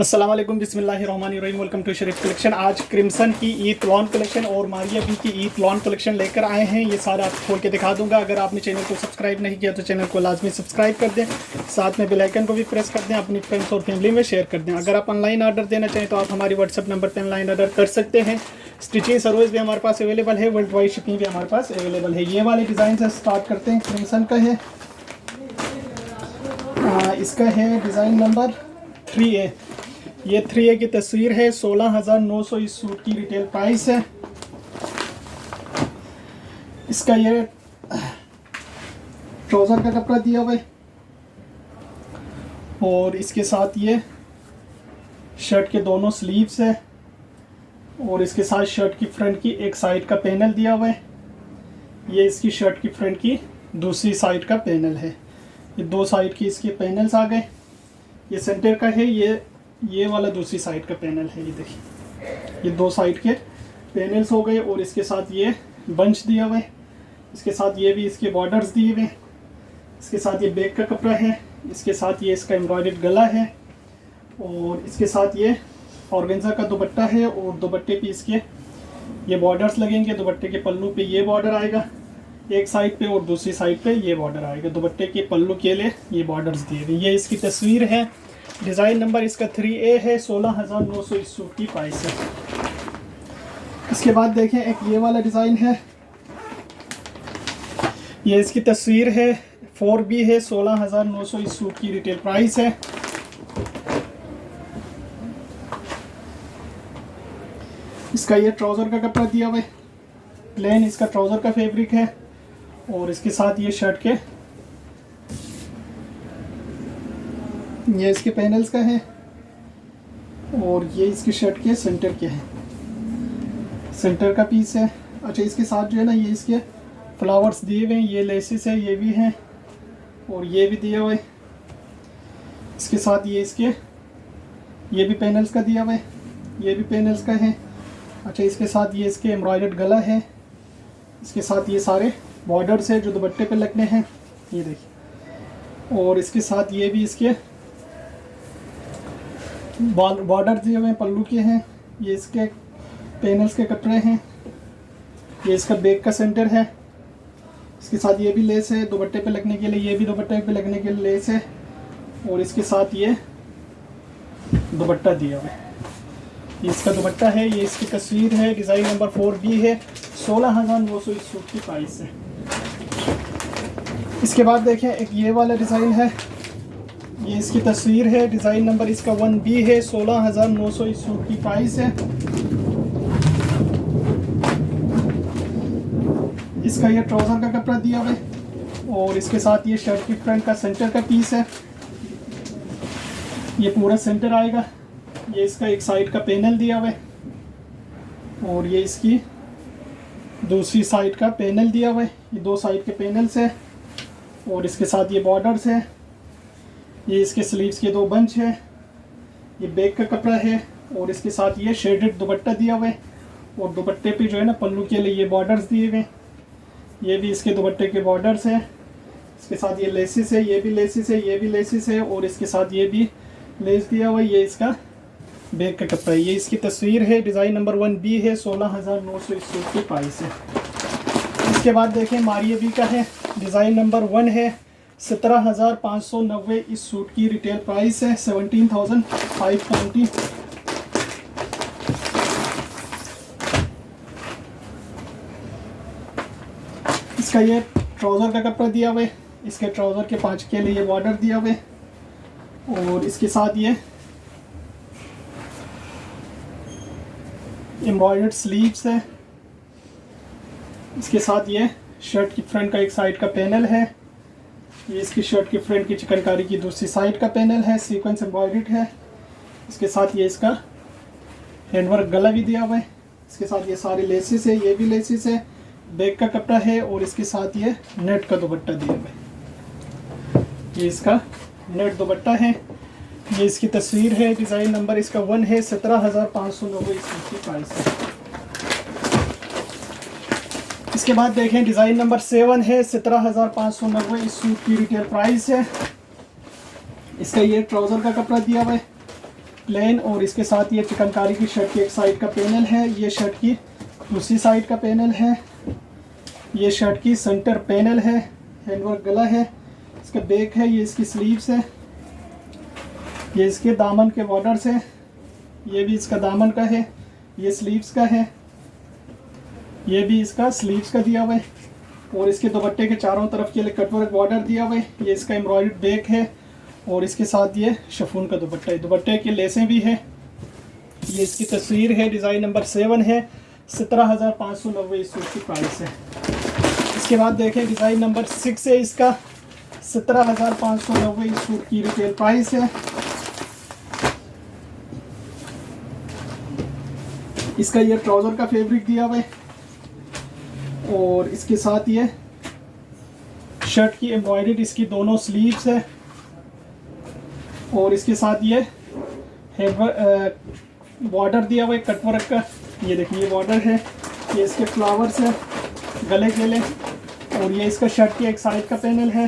अस्सलाम वालेकुम बिस्मिल्लाहिर्रहमानिर्रहीम। Welcome to Sharif collection. आज क्रिम्सन की ईद लॉन कलेक्शन और मारिया बी की ईद लॉन कलेक्शन लेकर आए हैं। ये सारा आपको खोल के दिखा दूंगा। अगर आपने चैनल को सब्सक्राइब नहीं किया तो चैनल को लाजमी सब्सक्राइब कर दें, साथ में बेल आइकन को भी प्रेस कर दें, अपनी फ्रेंड्स और फैमिली में शेयर कर दें। अगर आप ऑनलाइन ऑर्डर देना चाहें तो आप हमारे व्हाट्सअप नंबर पर ऑनलाइन ऑर्डर कर सकते हैं। स्टिचिंग सर्विस भी हमारे पास अवेलेबल है, वर्ल्ड वाइड शिपिंग भी हमारे पास अवेलेबल है। ये वाले डिज़ाइन से स्टार्ट करते हैं। क्रिम्सन का है, इसका है डिज़ाइन नंबर 3A। ये 3A की तस्वीर है। 16,900 इस सूट की रिटेल प्राइस है। इसका ये ट्राउज़र का कपड़ा दिया हुआ है और इसके साथ ये शर्ट के दोनों स्लीव्स है और इसके साथ शर्ट की फ्रंट की एक साइड का पैनल दिया हुआ है। ये इसकी शर्ट की फ्रंट की दूसरी साइड का पैनल है। ये दो साइड की इसके पैनल्स आ गए। ये सेंटर का है, ये वाला दूसरी साइड का पैनल है। ये देखिए, ये दो साइड के पैनल्स हो गए और इसके साथ ये बंच दिया हुआ है। इसके साथ ये भी इसके बॉर्डर्स दिए हुए हैं। इसके साथ ये बैक का कपड़ा है। इसके साथ ये इसका एम्ब्रॉयडर्ड गला है और इसके साथ ये ऑर्गेन्जा का दुपट्टा है और दुपट्टे पे इसके ये बॉर्डर्स लगेंगे। दुपट्टे के पल्लू पे ये बॉर्डर आएगा एक साइड पे और दूसरी साइड पे ये बॉर्डर आएगा। दुपट्टे के पल्लू के लिए ये बॉर्डर्स दिए हुए। ये इसकी तस्वीर है। डिज़ाइन नंबर इसका 3A है। 16,900 इस सूट की प्राइस है। इसके बाद देखें, एक ये वाला डिज़ाइन है। ये इसकी तस्वीर है। 4B है। 16,900 इस सूट की रिटेल प्राइस है। इसका ये ट्राउज़र का कपड़ा दिया हुआ है। प्लेन इसका ट्राउज़र का फैब्रिक है और इसके साथ ये शर्ट के ये इसके पैनल्स का है और ये इसकी शर्ट के सेंटर के हैं, सेंटर का पीस है। अच्छा, इसके साथ जो है ना, ये इसके फ्लावर्स दिए हुए हैं। ये लेसेस है, ये भी हैं और ये भी दिया हुआ है। इसके साथ ये इसके ये भी पैनल्स का दिया हुआ है, ये भी पैनल्स का है। अच्छा, इसके साथ ये इसके एम्ब्रॉयडर्ड गला है। इसके साथ ये सारे बॉर्डर्स है जो दुपट्टे पे लगने हैं, ये देखिए। और इसके साथ ये भी इसके बॉर्डर दिए हुए पल्लू के हैं। ये इसके पैनल्स के कपड़े हैं। ये इसका बैक का सेंटर है। इसके साथ ये भी लेस है दुपट्टे पे लगने के लिए, ये भी दुपट्टे पे लगने के लिए लेस है और इसके साथ ये दुपट्टा दिया हुआ है। ये इसका दुपट्टा है। ये इसकी तस्वीर है। डिज़ाइन नंबर 4B है। 16,900 इस सूट की प्राइस है। इसके बाद देखें, एक ये वाला डिज़ाइन है। ये इसकी तस्वीर है। डिज़ाइन नंबर इसका 1B है। 16,900 इस सूट की प्राइस है। इसका ये ट्राउज़र का कपड़ा दिया हुआ है और इसके साथ ये शर्ट की फ्रंट का सेंटर का पीस है। ये पूरा सेंटर आएगा। ये इसका एक साइड का पैनल दिया हुआ है और ये इसकी दूसरी साइड का पैनल दिया हुआ है। ये दो साइड के पैनल्स है और इसके साथ ये बॉर्डर्स है। ये इसके स्लीव्स के दो बंच है। ये बैक का कपड़ा है और इसके साथ ये शेडेड दुपट्टा दिया हुआ है और दुपट्टे पे जो है ना, पल्लू के लिए ये बॉर्डर्स दिए हुए। ये भी इसके दुपट्टे के बॉर्डर्स है। इसके साथ ये लेसिस है, ये भी लेसिस है, ये भी लेसिस है और इसके साथ ये भी लेस दिया हुआ है। ये इसका बैक का कपड़ा है। ये इसकी तस्वीर है। डिज़ाइन नंबर 1B है। 16,900 इस सूट की प्राइस है। इसके बाद देखें, मारिया बी का है। डिज़ाइन नंबर 1 है। 17,590 इस सूट की रिटेल प्राइस है। 17,590। इसका ये ट्राउज़र का कपड़ा दिया हुआ है। इसके ट्राउज़र के पाँच के लिए बॉर्डर दिया हुआ है और इसके साथ ये एम्ब्रॉयडर्ड स्लीव्स है। इसके साथ ये शर्ट की फ्रंट का एक साइड का पैनल है। ये इसकी शर्ट की फ्रंट की चिकनकारी की दूसरी साइड का पैनल है। सीक्वेंस एम्ब्रॉयडर्ड है। इसके साथ ये इसका हैंडवर्क गला भी दिया हुआ है। इसके साथ ये सारे लेसिस है, ये भी लेसिस है। बैक का कपड़ा है और इसके साथ ये नेट का दुपट्टा दिया हुआ है। ये इसका नेट दुपट्टा है। ये इसकी तस्वीर है। डिज़ाइन नंबर इसका 1 है। 17,590 इसकी प्राइस है। इसके बाद देखें, डिज़ाइन नंबर 7 है। 17,590 इस सूट की रिटेल प्राइस है। इसका ये ट्राउज़र का कपड़ा दिया हुआ है प्लेन और इसके साथ ये चिकनकारी की शर्ट की एक साइड का पैनल है, ये शर्ट की दूसरी साइड का पैनल है, ये शर्ट की सेंटर पैनल है, हैंडवर्क गला है, इसका बैक है, ये इसकी स्लीव्स है, ये इसके दामन के बॉर्डर्स है, ये भी इसका दामन का है, ये स्लीव्स का है, ये भी इसका स्लीव्स का दिया हुआ है और इसके दुपट्टे के चारों तरफ के लिए कटवर्क बॉर्डर दिया हुआ है, ये इसका एम्ब्रॉयडर्ड बैक है और इसके साथ ये शिफॉन का दुपट्टा है, दुपट्टे की लेसें भी है। ये इसकी तस्वीर है, डिज़ाइन नंबर 7 है, 17,590 इस सूट की प्राइस है। इसके बाद देखें डिज़ाइन नंबर 6 है, इसका 17,590 इस सूट की रिटेल प्राइस है। इसका ये ट्राउज़र का फैब्रिक दिया हुआ है और इसके साथ ये शर्ट की एम्ब्रॉयडरी इसकी दोनों स्लीव्स है और इसके साथ ये बॉर्डर दिया हुआ है कटवर्क का, ये देखिए ये बॉर्डर है, ये इसके फ्लावर्स है गले के लिए और ये इसका शर्ट की एक साइड का पैनल है,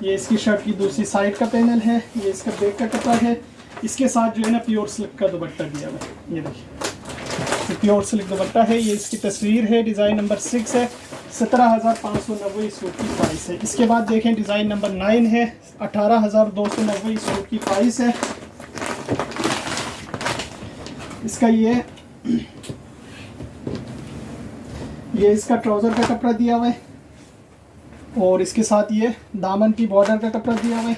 ये इसकी शर्ट की दूसरी साइड का पैनल है, ये इसका बैक का कपड़ा है, इसके साथ जो है ना प्योर सिल्क का दुपट्टा दिया हुआ है, ये देखिए प्योर सिल्क दुपट्टा है। ये इसकी तस्वीर है, डिज़ाइन नंबर 6 है, 17,590 इस सूट की प्राइस है। इसके बाद देखें डिज़ाइन नंबर 9 है, 18,290 इस सूट की प्राइस है। इसका ये इसका ट्राउज़र का कपड़ा दिया हुआ है और इसके साथ ये दामन की बॉर्डर का कपड़ा दिया हुआ है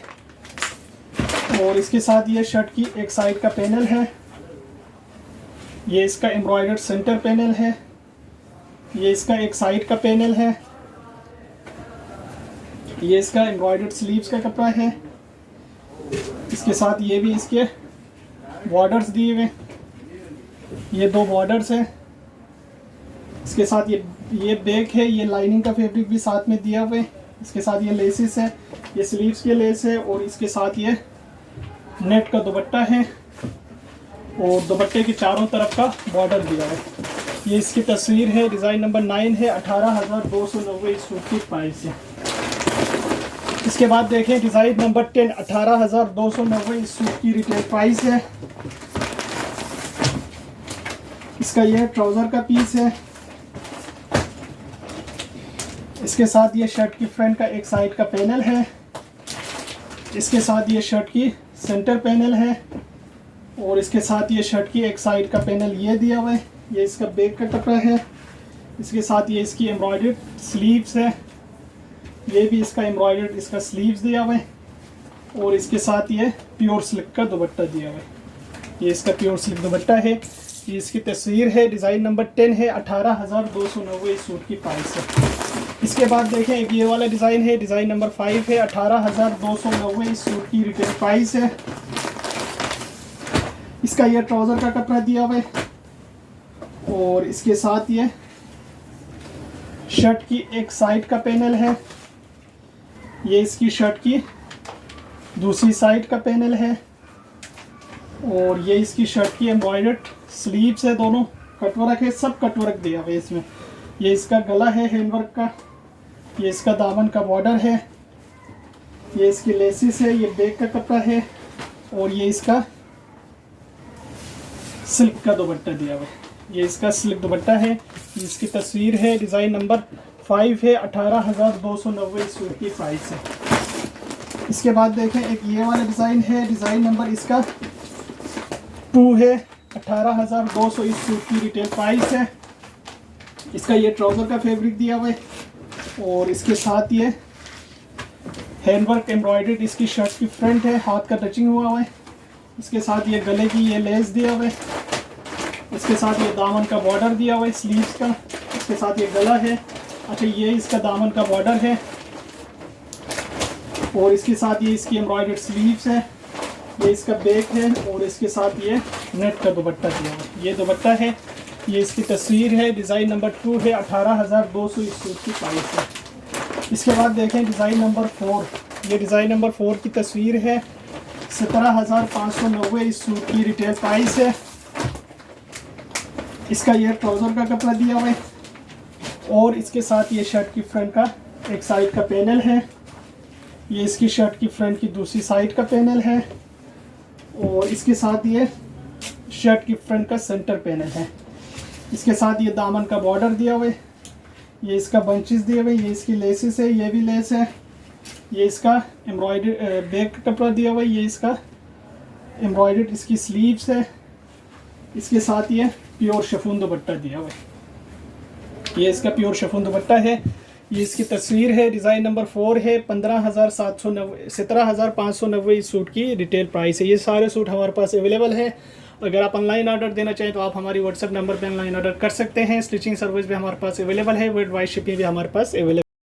और इसके साथ ये शर्ट की एक साइड का पैनल है, ये इसका एम्ब्रॉयडर्ड सेंटर पैनल है, ये इसका एक साइड का पैनल है, ये इसका एम्ब्रॉयडर्ड स्लीव्स का कपड़ा है, इसके साथ ये भी इसके बॉर्डर्स दिए हुए, ये दो बॉर्डर्स हैं, इसके साथ ये बैक है, ये लाइनिंग का फैब्रिक भी साथ में दिया हुआ है, इसके साथ ये लेसेस है, ये स्लीव्स के लेस है और इसके साथ ये नेट का दुपट्टा है और दुपट्टे के चारों तरफ का बॉर्डर दिया है। ये इसकी तस्वीर है, डिज़ाइन नंबर 9 है, 18,290 इस सूट की प्राइस है। इसके बाद देखें डिज़ाइन नंबर 10, 18,290 इस सूट की रिटेल प्राइस है। इसका यह ट्राउज़र का पीस है, इसके साथ ये शर्ट की फ्रंट का एक साइड का पैनल है, इसके साथ ये शर्ट की सेंटर पैनल है और इसके साथ ये शर्ट की एक साइड का पैनल ये दिया हुआ है, ये इसका बैक का कपड़ा है, इसके साथ ये इसकी एम्ब्रॉयडर्ड स्लीव्स है, ये भी इसका एम्ब्रॉयडर्ड इसका स्लीव्स दिया हुआ है और इसके साथ ये प्योर सिल्क का दुपट्टा दिया हुआ है, ये इसका प्योर सिल्क दुपट्टा है। ये इसकी तस्वीर है, डिज़ाइन नंबर 10 है, 18,290 इस सूट की प्राइस है। इसके बाद देखें एक ये वाला डिज़ाइन है, डिज़ाइन नंबर 5 है, 18,290 इस सूट की रिटेल प्राइस है। इसका ये ट्राउज़र का कपड़ा दिया हुआ है और इसके साथ ये शर्ट की एक साइड का पैनल है, ये इसकी शर्ट की दूसरी साइड का पैनल है और ये इसकी शर्ट की एम्ब्रॉयडर्ड स्लीव्स है, दोनों कटवर्क है, सब कटवर्क दिया हुआ है इसमें। ये इसका गला है हैंडवर्क का, ये इसका दामन का बॉर्डर है, ये इसकी लेसिस है, ये बैक का कपड़ा है और ये इसका सिल्क का दुपट्टा दिया हुआ है, ये इसका सिल्क दुपट्टा है। इसकी तस्वीर है, डिज़ाइन नंबर 5 है, 18,290 इस सूट की प्राइस है। इसके बाद देखें एक ये वाला डिज़ाइन है, डिज़ाइन नंबर इसका 2 है, 18,200 इस सूट की रिटेल प्राइस है। इसका ये ट्राउज़र का फैब्रिक दिया हुआ है और इसके साथ ये हैंडवर्क एम्ब्रॉयडर्ड इसकी शर्ट की फ्रंट है, हाथ का टचिंग हुआ है, इसके साथ ये गले की ये लेस दिया हुआ है, इसके साथ ये दामन का बॉर्डर दिया हुआ है स्लीव्स का, इसके साथ ये गला है, अच्छा ये इसका दामन का बॉर्डर है और इसके साथ ये इसकी एम्ब्रॉयडर्ड स्लीव्स है, ये इसका बैक है और इसके साथ ये नेट का दुपट्टा दिया हुआ है, ये दुपट्टा है। ये इसकी तस्वीर है, डिज़ाइन नंबर 2 है, 18,200 इस सूट की प्राइस है। इसके बाद देखें डिज़ाइन नंबर 4, ये डिज़ाइन नंबर 4 की तस्वीर है, 17,590 इस सूट की रिटेल प्राइस है। इसका ये ट्राउज़र का कपड़ा दिया हुआ है और इसके साथ ये शर्ट की फ्रंट का एक साइड का पैनल है, ये इसकी शर्ट की फ्रंट की दूसरी साइड का पैनल है और इसके साथ ये शर्ट की फ्रंट का सेंटर पैनल है। इसके साथ ये दामन का बॉर्डर दिया हुआ है, ये इसका बंचेस दिए हुए, ये इसकी लेसेस है, ये भी लेस है, ये इसका एम्ब्रॉयडरी बैक का कपड़ा दिया हुआ है, ये इसका एम्ब्रॉयडर्ड इसकी स्लीव्स है। इसके साथ ये प्योर शिफॉन दुपट्टा दिया हुआ है, ये इसका प्योर शिफॉन दुपट्टा है। ये इसकी तस्वीर है, डिज़ाइन नंबर 4 है। 15,790 17,590 इस सूट की रिटेल प्राइस है। ये सारे सूट हमारे पास अवेलेबल है। अगर आप ऑनलाइन ऑर्डर देना चाहें तो आप हमारी व्हाट्सएप नंबर पर ऑनलाइन ऑर्डर कर सकते हैं। स्टिचिंग सर्विस भी हमारे पास अवेलेबल है, वर्ल्ड वाइड शिपिंग भी हमारे पास अवेलेबल